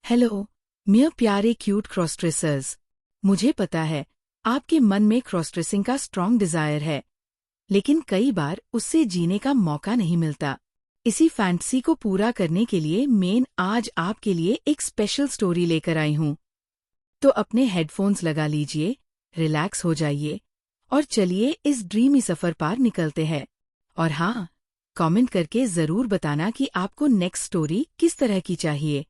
Hello मेरे प्यारे cute cross dressers. मुझे पता है आपके मन में क्रॉस ड्रेसिंग का स्ट्रॉन्ग डिजायर है, लेकिन कई बार उससे जीने का मौका नहीं मिलता। इसी फैंटेसी को पूरा करने के लिए मैं आज आपके लिए एक स्पेशल स्टोरी लेकर आई हूँ। तो अपने हेडफोन्स लगा लीजिए, रिलैक्स हो जाइए और चलिए इस ड्रीमी सफर पार निकलते हैं। और हाँ, कमेंट करके जरूर बताना कि आपको नेक्स्ट स्टोरी किस तरह की चाहिए।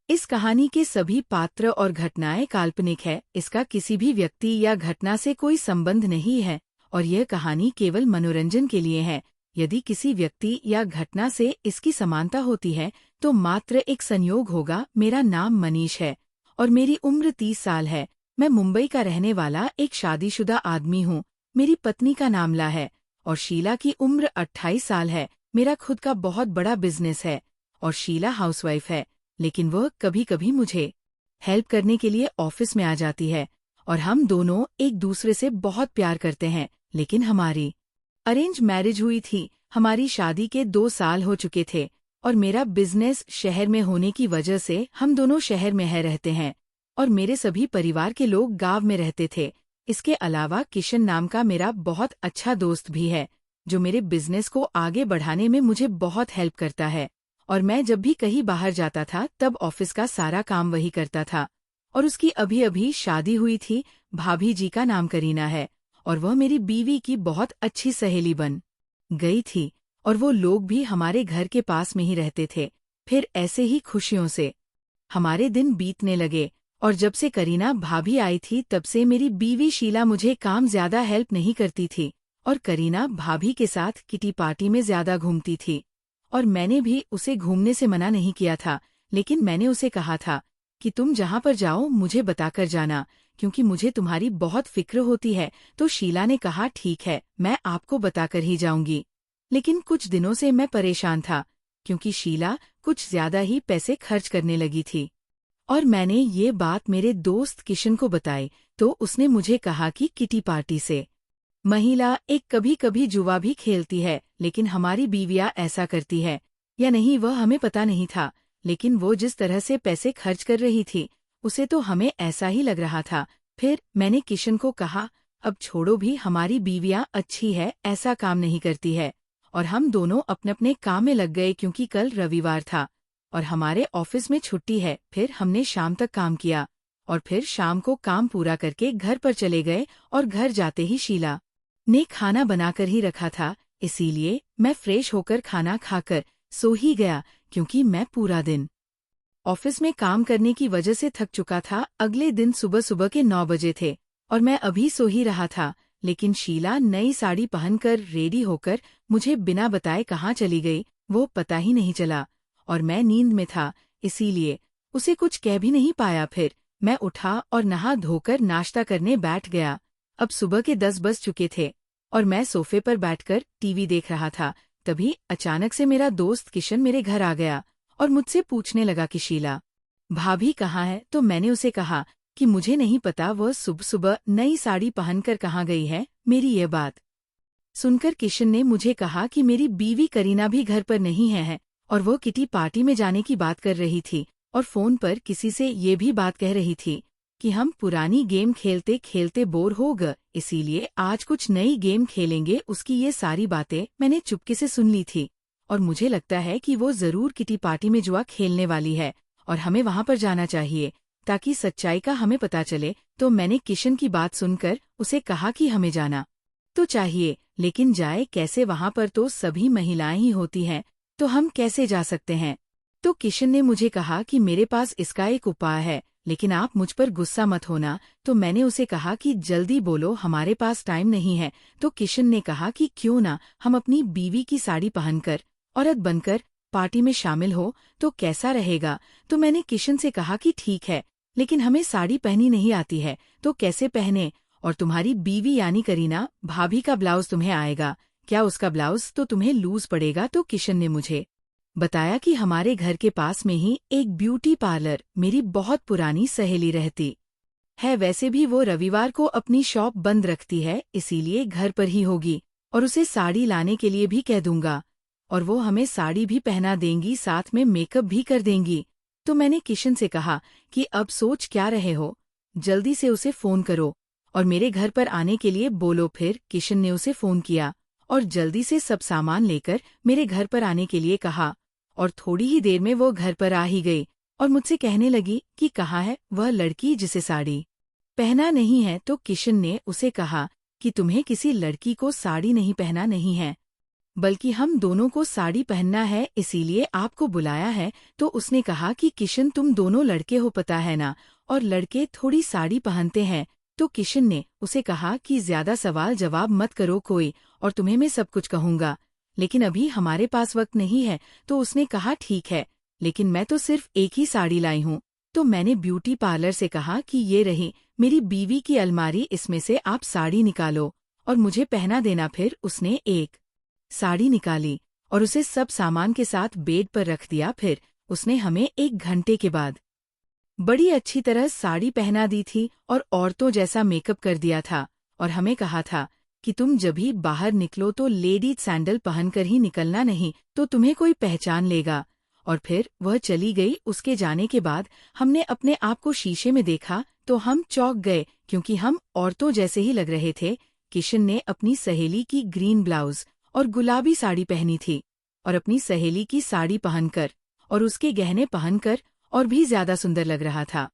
इस कहानी के सभी पात्र और घटनाएं काल्पनिक है, इसका किसी भी व्यक्ति या घटना से कोई संबंध नहीं है और यह कहानी केवल मनोरंजन के लिए है। यदि किसी व्यक्ति या घटना से इसकी समानता होती है तो मात्र एक संयोग होगा। मेरा नाम मनीष है और मेरी उम्र 30 साल है। मैं मुंबई का रहने वाला एक शादीशुदा आदमी हूँ। मेरी पत्नी का नाम ला है और शीला की उम्र 28 साल है। मेरा खुद का बहुत बड़ा बिजनेस है और शीला हाउसवाइफ है, लेकिन वह कभी कभी मुझे हेल्प करने के लिए ऑफिस में आ जाती है और हम दोनों एक दूसरे से बहुत प्यार करते हैं। लेकिन हमारी अरेंज मैरिज हुई थी। हमारी शादी के 2 साल हो चुके थे और मेरा बिजनेस शहर में होने की वजह से हम दोनों शहर में रहते हैं और मेरे सभी परिवार के लोग गांव में रहते थे। इसके अलावा किशन नाम का मेरा बहुत अच्छा दोस्त भी है जो मेरे बिजनेस को आगे बढ़ाने में मुझे बहुत हेल्प करता है। और मैं जब भी कहीं बाहर जाता था तब ऑफिस का सारा काम वही करता था। और उसकी अभी अभी शादी हुई थी। भाभी जी का नाम करीना है और वह मेरी बीवी की बहुत अच्छी सहेली बन गई थी और वो लोग भी हमारे घर के पास में ही रहते थे। फिर ऐसे ही खुशियों से हमारे दिन बीतने लगे और जब से करीना भाभी आई थी तब से मेरी बीवी शीला मुझे काम ज्यादा हेल्प नहीं करती थी और करीना भाभी के साथ किटी पार्टी में ज्यादा घूमती थी। और मैंने भी उसे घूमने से मना नहीं किया था, लेकिन मैंने उसे कहा था कि तुम जहाँ पर जाओ मुझे बताकर जाना, क्योंकि मुझे तुम्हारी बहुत फिक्र होती है। तो शीला ने कहा ठीक है, मैं आपको बताकर ही जाऊंगी। लेकिन कुछ दिनों से मैं परेशान था क्योंकि शीला कुछ ज्यादा ही पैसे खर्च करने लगी थी और मैंने ये बात मेरे दोस्त किशन को बताई तो उसने मुझे कहा कि किटी पार्टी से महिला एक कभी कभी जुआ भी खेलती है, लेकिन हमारी बीवियां ऐसा करती है या नहीं वह हमें पता नहीं था। लेकिन वो जिस तरह से पैसे खर्च कर रही थी उसे तो हमें ऐसा ही लग रहा था। फिर मैंने किशन को कहा अब छोड़ो भी, हमारी बीवियां अच्छी है, ऐसा काम नहीं करती है। और हम दोनों अपने अपने काम में लग गए क्योंकि कल रविवार था और हमारे ऑफिस में छुट्टी है। फिर हमने शाम तक काम किया और फिर शाम को काम पूरा करके घर पर चले गए और घर जाते ही शीला ने खाना बनाकर ही रखा था, इसीलिए मैं फ्रेश होकर खाना खाकर सो ही गया क्योंकि मैं पूरा दिन ऑफिस में काम करने की वजह से थक चुका था। अगले दिन सुबह सुबह के 9 बजे थे और मैं अभी सो ही रहा था, लेकिन शीला नई साड़ी पहनकर रेडी होकर मुझे बिना बताए कहाँ चली गई वो पता ही नहीं चला और मैं नींद में था, इसीलिए उसे कुछ कह भी नहीं पाया। फिर मैं उठा और नहा धोकर नाश्ता करने बैठ गया। अब सुबह के 10 बज चुके थे और मैं सोफे पर बैठकर टीवी देख रहा था। तभी अचानक से मेरा दोस्त किशन मेरे घर आ गया और मुझसे पूछने लगा कि शीला भाभी कहाँ है। तो मैंने उसे कहा कि मुझे नहीं पता, वह सुबह सुबह नई साड़ी पहनकर कहाँ गई है। मेरी ये बात सुनकर किशन ने मुझे कहा कि मेरी बीवी करीना भी घर पर नहीं है और वो किटी पार्टी में जाने की बात कर रही थी और फोन पर किसी से ये भी बात कह रही थी कि हम पुरानी गेम खेलते खेलते बोर हो गए, इसीलिए आज कुछ नई गेम खेलेंगे। उसकी ये सारी बातें मैंने चुपके से सुन ली थी और मुझे लगता है कि वो जरूर किटी पार्टी में जुआ खेलने वाली है और हमें वहां पर जाना चाहिए ताकि सच्चाई का हमें पता चले। तो मैंने किशन की बात सुनकर उसे कहा कि हमें जाना तो चाहिए, लेकिन जाए कैसे, वहां पर तो सभी महिलाएं ही होती हैं, तो हम कैसे जा सकते हैं। तो किशन ने मुझे कहा कि मेरे पास इसका एक उपाय है, लेकिन आप मुझ पर गुस्सा मत होना। तो मैंने उसे कहा कि जल्दी बोलो, हमारे पास टाइम नहीं है। तो किशन ने कहा कि क्यों ना हम अपनी बीवी की साड़ी पहनकर औरत बनकर पार्टी में शामिल हो तो कैसा रहेगा। तो मैंने किशन से कहा कि ठीक है, लेकिन हमें साड़ी पहनी नहीं आती है तो कैसे पहने, और तुम्हारी बीवी यानी करीना भाभी का ब्लाउज तुम्हें आएगा क्या, उसका ब्लाउज तो तुम्हें लूज पड़ेगा। तो किशन ने मुझे बताया कि हमारे घर के पास में ही एक ब्यूटी पार्लर मेरी बहुत पुरानी सहेली रहती है। वैसे भी वो रविवार को अपनी शॉप बंद रखती है, इसीलिए घर पर ही होगी और उसे साड़ी लाने के लिए भी कह दूंगा और वो हमें साड़ी भी पहना देंगी, साथ में मेकअप भी कर देंगी। तो मैंने किशन से कहा कि अब सोच क्या रहे हो, जल्दी से उसे फोन करो और मेरे घर पर आने के लिए बोलो। फिर किशन ने उसे फोन किया और जल्दी से सब सामान लेकर मेरे घर पर आने के लिए कहा और थोड़ी ही देर में वो घर पर आ ही गई और मुझसे कहने लगी कि कहाँ है वह लड़की जिसे साड़ी पहना नहीं है। तो किशन ने उसे कहा कि तुम्हें किसी लड़की को साड़ी नहीं पहना नहीं है, बल्कि हम दोनों को साड़ी पहनना है, इसीलिए आपको बुलाया है। तो उसने कहा कि किशन तुम दोनों लड़के हो पता है ना, और लड़के थोड़ी साड़ी पहनते हैं। तो किशन ने उसे कहा कि ज्यादा सवाल जवाब मत करो कोई, और तुम्हें मैं सब कुछ कहूंगा, लेकिन अभी हमारे पास वक्त नहीं है। तो उसने कहा ठीक है, लेकिन मैं तो सिर्फ एक ही साड़ी लाई हूँ। तो मैंने ब्यूटी पार्लर से कहा कि ये रही मेरी बीवी की अलमारी, इसमें से आप साड़ी निकालो और मुझे पहना देना। फिर उसने एक साड़ी निकाली और उसे सब सामान के साथ बेड पर रख दिया। फिर उसने हमें 1 घंटे के बाद बड़ी अच्छी तरह साड़ी पहना दी थी और औरतों जैसा मेकअप कर दिया था और हमें कहा था कि तुम जब भी बाहर निकलो तो लेडीज सैंडल पहनकर ही निकलना, नहीं तो तुम्हें कोई पहचान लेगा। और फिर वह चली गई। उसके जाने के बाद हमने अपने आप को शीशे में देखा तो हम चौंक गए, क्योंकि हम औरतों जैसे ही लग रहे थे। किशन ने अपनी सहेली की ग्रीन ब्लाउज और गुलाबी साड़ी पहनी थी और अपनी सहेली की साड़ी पहनकर और उसके गहने पहनकर और भी ज्यादा सुंदर लग रहा था।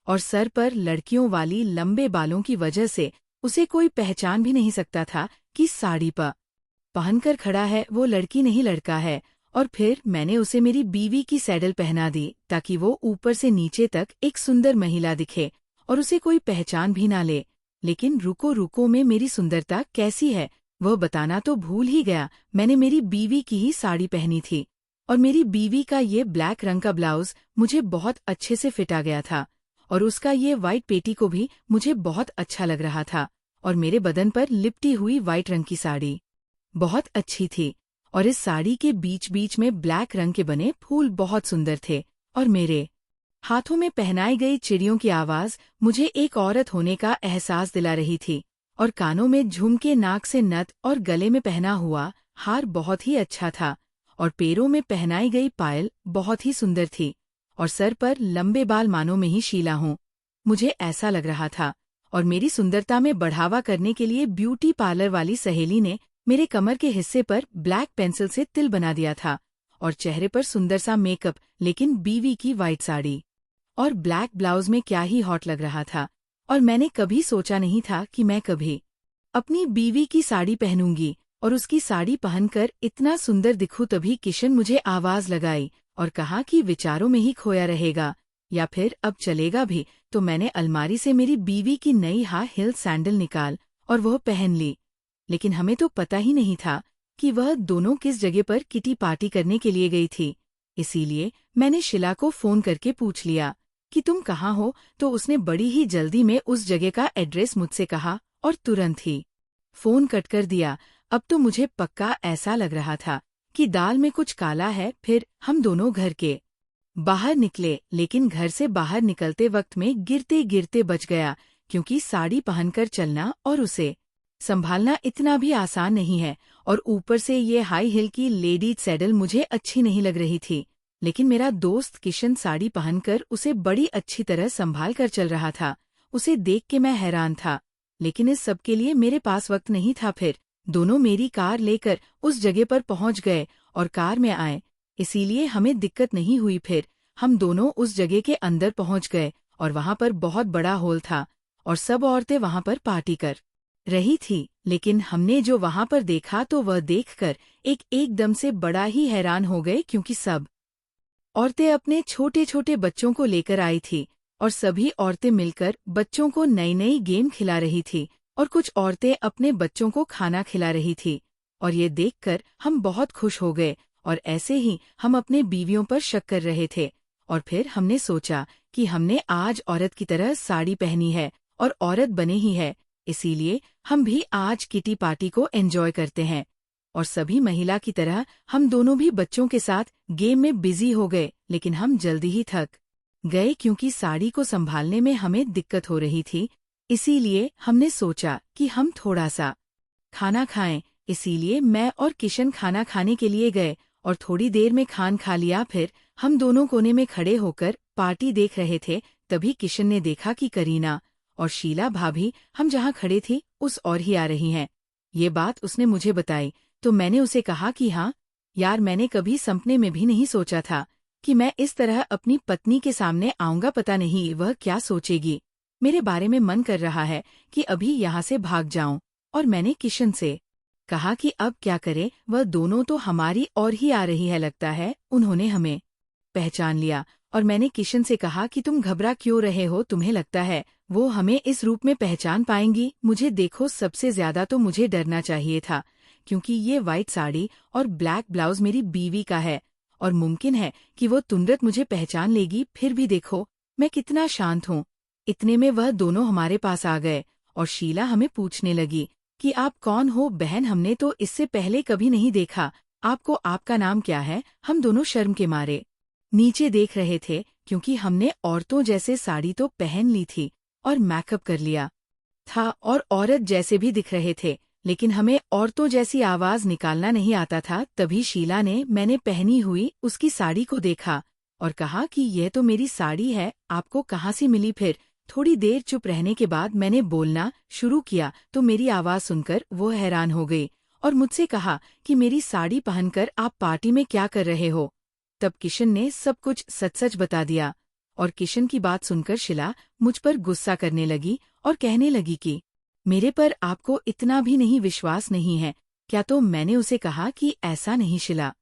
और सर पर लड़कियों वाली लंबे बालों की वजह से उसे कोई पहचान भी नहीं सकता था कि साड़ी पहनकर खड़ा है, वो लड़की नहीं लड़का है। और फिर मैंने उसे मेरी बीवी की सैडल पहना दी ताकि वो ऊपर से नीचे तक एक सुंदर महिला दिखे और उसे कोई पहचान भी ना ले। लेकिन रुको रुको, में मेरी सुंदरता कैसी है वह बताना तो भूल ही गया। मैंने मेरी बीवी की ही साड़ी पहनी थी और मेरी बीवी का ये ब्लैक रंग का ब्लाउज मुझे बहुत अच्छे से फिट आ गया था और उसका ये वाइट पेटी को भी मुझे बहुत अच्छा लग रहा था और मेरे बदन पर लिपटी हुई वाइट रंग की साड़ी बहुत अच्छी थी और इस साड़ी के बीच बीच में ब्लैक रंग के बने फूल बहुत सुंदर थे और मेरे हाथों में पहनाई गई चिड़ियों की आवाज मुझे एक औरत होने का एहसास दिला रही थी। और कानों में झुमके, नाक से नथ और गले में पहना हुआ हार बहुत ही अच्छा था और पैरों में पहनाई गई पायल बहुत ही सुंदर थी और सर पर लंबे बाल मानो में ही शीला हूँ, मुझे ऐसा लग रहा था। और मेरी सुंदरता में बढ़ावा करने के लिए ब्यूटी पार्लर वाली सहेली ने मेरे कमर के हिस्से पर ब्लैक पेंसिल से तिल बना दिया था और चेहरे पर सुंदर सा मेकअप, लेकिन बीवी की वाइट साड़ी और ब्लैक ब्लाउज में क्या ही हॉट लग रहा था। और मैंने कभी सोचा नहीं था कि मैं कभी अपनी बीवी की साड़ी पहनूंगी और उसकी साड़ी पहनकर इतना सुंदर दिखूं। तभी किशन मुझे आवाज लगाई और कहा कि विचारों में ही खोया रहेगा या फिर अब चलेगा भी। तो मैंने अलमारी से मेरी बीवी की नई हाई हील सैंडल निकाल और वह पहन ली। लेकिन हमें तो पता ही नहीं था कि वह दोनों किस जगह पर किटी पार्टी करने के लिए गई थी। इसीलिए मैंने शिला को फोन करके पूछ लिया कि तुम कहाँ हो। तो उसने बड़ी ही जल्दी में उस जगह का एड्रेस मुझसे कहा और तुरंत ही फोन कट कर दिया। अब तो मुझे पक्का ऐसा लग रहा था कि दाल में कुछ काला है। फिर हम दोनों घर के बाहर निकले, लेकिन घर से बाहर निकलते वक्त में गिरते गिरते बच गया, क्योंकि साड़ी पहनकर चलना और उसे संभालना इतना भी आसान नहीं है। और ऊपर से ये हाई हिल की लेडीज सैडल मुझे अच्छी नहीं लग रही थी। लेकिन मेरा दोस्त किशन साड़ी पहनकर उसे बड़ी अच्छी तरह संभाल कर चल रहा था। उसे देख के मैं हैरान था, लेकिन इस सब के लिए मेरे पास वक्त नहीं था। फिर दोनों मेरी कार लेकर उस जगह पर पहुंच गए और कार में आए, इसीलिए हमें दिक्कत नहीं हुई। फिर हम दोनों उस जगह के अंदर पहुंच गए और वहां पर बहुत बड़ा हॉल था और सब औरतें वहां पर पार्टी कर रही थी। लेकिन हमने जो वहां पर देखा तो वह देखकर एकदम से बड़ा ही हैरान हो गए, क्योंकि सब औरतें अपने छोटे छोटे बच्चों को लेकर आई थी और सभी औरतें मिलकर बच्चों को नई नई गेम खिला रही थी और कुछ औरतें अपने बच्चों को खाना खिला रही थी। और ये देखकर हम बहुत खुश हो गए और ऐसे ही हम अपने बीवियों पर शक कर रहे थे। और फिर हमने सोचा कि हमने आज औरत की तरह साड़ी पहनी है और औरत बने ही है, इसीलिए हम भी आज किटी पार्टी को एंजॉय करते हैं। और सभी महिला की तरह हम दोनों भी बच्चों के साथ गेम में बिजी हो गए। लेकिन हम जल्दी ही थक गए, क्योंकि साड़ी को संभालने में हमें दिक्कत हो रही थी। इसीलिए हमने सोचा कि हम थोड़ा सा खाना खाएं। इसीलिए मैं और किशन खाना खाने के लिए गए और थोड़ी देर में खान खा लिया। फिर हम दोनों कोने में खड़े होकर पार्टी देख रहे थे। तभी किशन ने देखा कि करीना और शीला भाभी हम जहाँ खड़े थे उस ओर ही आ रही हैं। ये बात उसने मुझे बताई तो मैंने उसे कहा कि हाँ यार, मैंने कभी सपने में भी नहीं सोचा था कि मैं इस तरह अपनी पत्नी के सामने आऊंगा। पता नहीं वह क्या सोचेगी। मेरे बारे में मन कर रहा है कि अभी यहाँ से भाग जाऊं। और मैंने किशन से कहा कि अब क्या करे, वह दोनों तो हमारी ओर ही आ रही है। लगता है उन्होंने हमें पहचान लिया। और मैंने किशन से कहा कि तुम घबरा क्यों रहे हो, तुम्हें लगता है वो हमें इस रूप में पहचान पाएंगी? मुझे देखो, सबसे ज्यादा तो मुझे डरना चाहिए था क्योंकि ये व्हाइट साड़ी और ब्लैक ब्लाउज मेरी बीवी का है और मुमकिन है कि वो तुरंत मुझे पहचान लेगी। फिर भी देखो मैं कितना शांत हूँ। इतने में वह दोनों हमारे पास आ गए और शीला हमें पूछने लगी कि आप कौन हो बहन, हमने तो इससे पहले कभी नहीं देखा आपको, आपका नाम क्या है? हम दोनों शर्म के मारे नीचे देख रहे थे क्योंकि हमने औरतों जैसे साड़ी तो पहन ली थी और मेकअप कर लिया था और औरत जैसे भी दिख रहे थे, लेकिन हमें औरतों जैसी आवाज निकालना नहीं आता था। तभी शीला ने मैंने पहनी हुई उसकी साड़ी को देखा और कहा कि यह तो मेरी साड़ी है, आपको कहाँ से मिली? फिर थोड़ी देर चुप रहने के बाद मैंने बोलना शुरू किया तो मेरी आवाज सुनकर वो हैरान हो गई और मुझसे कहा कि मेरी साड़ी पहनकर आप पार्टी में क्या कर रहे हो? तब किशन ने सब कुछ सच सच बता दिया और किशन की बात सुनकर शीला मुझ पर गुस्सा करने लगी और कहने लगी कि मेरे पर आपको इतना भी नहीं विश्वास नहीं है क्या? तो मैंने उसे कहा कि ऐसा नहीं शीला।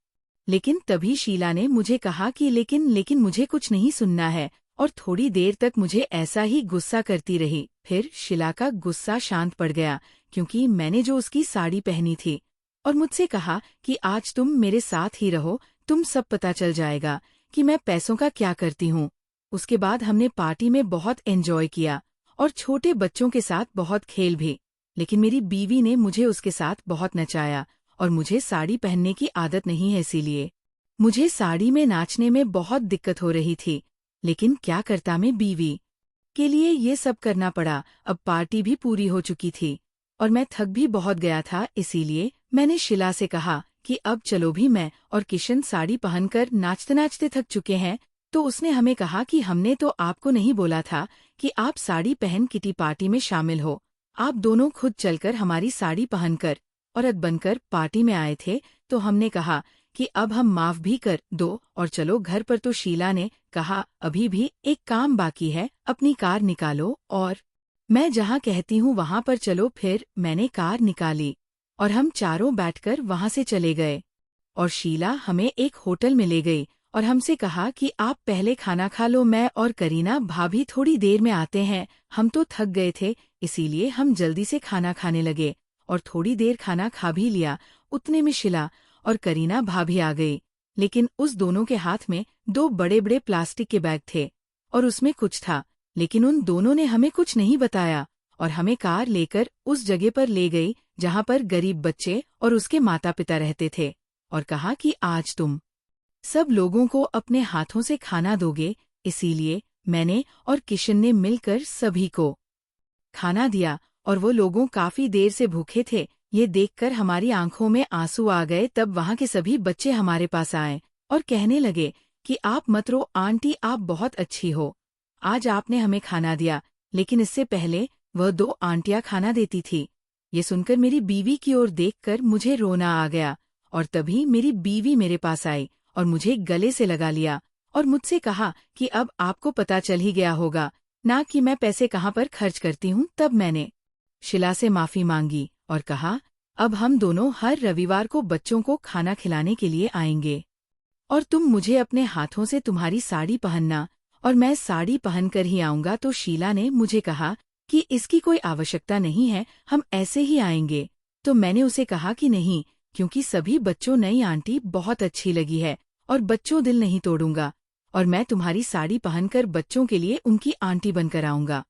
लेकिन तभी शीला ने मुझे कहा कि लेकिन मुझे कुछ नहीं सुनना है और थोड़ी देर तक मुझे ऐसा ही गुस्सा करती रही। फिर शीला का गुस्सा शांत पड़ गया क्योंकि मैंने जो उसकी साड़ी पहनी थी और मुझसे कहा कि आज तुम मेरे साथ ही रहो, तुम सब पता चल जाएगा कि मैं पैसों का क्या करती हूँ। उसके बाद हमने पार्टी में बहुत एंजॉय किया और छोटे बच्चों के साथ बहुत खेल भी, लेकिन मेरी बीवी ने मुझे उसके साथ बहुत नचाया और मुझे साड़ी पहनने की आदत नहीं है, इसीलिए मुझे साड़ी में नाचने में बहुत दिक्कत हो रही थी। लेकिन क्या करता, मैं बीवी के लिए ये सब करना पड़ा। अब पार्टी भी पूरी हो चुकी थी और मैं थक भी बहुत गया था, इसीलिए मैंने शीला से कहा कि अब चलो भी, मैं और किशन साड़ी पहनकर नाचते नाचते थक चुके हैं। तो उसने हमें कहा कि हमने तो आपको नहीं बोला था कि आप साड़ी पहन किटी पार्टी में शामिल हो। आप दोनों खुद चलकर हमारी साड़ी पहनकर औरत बनकर पार्टी में आए थे, तो हमने कहा कि अब हम माफ भी कर दो और चलो घर पर। तो शीला ने कहा अभी भी एक काम बाकी है, अपनी कार निकालो और मैं जहाँ कहती हूँ वहाँ पर चलो। फिर मैंने कार निकाली और हम चारों बैठकर वहाँ से चले गए और शीला हमें एक होटल में ले गई और हमसे कहा कि आप पहले खाना खा लो, मैं और करीना भाभी थोड़ी देर में आते हैं। हम तो थक गए थे, इसीलिए हम जल्दी से खाना खाने लगे और थोड़ी देर खाना खा भी लिया। उतने में शीला और करीना भाभी आ गई, लेकिन उस दोनों के हाथ में 2 बड़े बड़े प्लास्टिक के बैग थे और उसमें कुछ था, लेकिन उन दोनों ने हमें कुछ नहीं बताया और हमें कार लेकर उस जगह पर ले गई जहाँ पर गरीब बच्चे और उसके माता पिता रहते थे और कहा कि आज तुम सब लोगों को अपने हाथों से खाना दोगे। इसीलिए मैंने और किशन ने मिलकर सभी को खाना दिया और वो लोगों काफी देर से भूखे थे। ये देखकर हमारी आंखों में आंसू आ गए। तब वहाँ के सभी बच्चे हमारे पास आए और कहने लगे कि आप मत रो आंटी, आप बहुत अच्छी हो, आज आपने हमें खाना दिया, लेकिन इससे पहले वह 2 आंटियां खाना देती थी। ये सुनकर मेरी बीवी की ओर देखकर मुझे रोना आ गया और तभी मेरी बीवी मेरे पास आई और मुझे गले से लगा लिया और मुझसे कहा कि अब आपको पता चल ही गया होगा ना कि मैं पैसे कहाँ पर खर्च करती हूँ। तब मैंने शीला से माफी मांगी और कहा अब हम दोनों हर रविवार को बच्चों को खाना खिलाने के लिए आएंगे और तुम मुझे अपने हाथों से तुम्हारी साड़ी पहनना और मैं साड़ी पहनकर ही आऊंगा। तो शीला ने मुझे कहा कि इसकी कोई आवश्यकता नहीं है, हम ऐसे ही आएंगे। तो मैंने उसे कहा कि नहीं, क्योंकि सभी बच्चों नई आंटी बहुत अच्छी लगी है और बच्चों दिल नहीं तोड़ूंगा और मैं तुम्हारी साड़ी पहनकर बच्चों के लिए उनकी आंटी बनकर आऊंगा।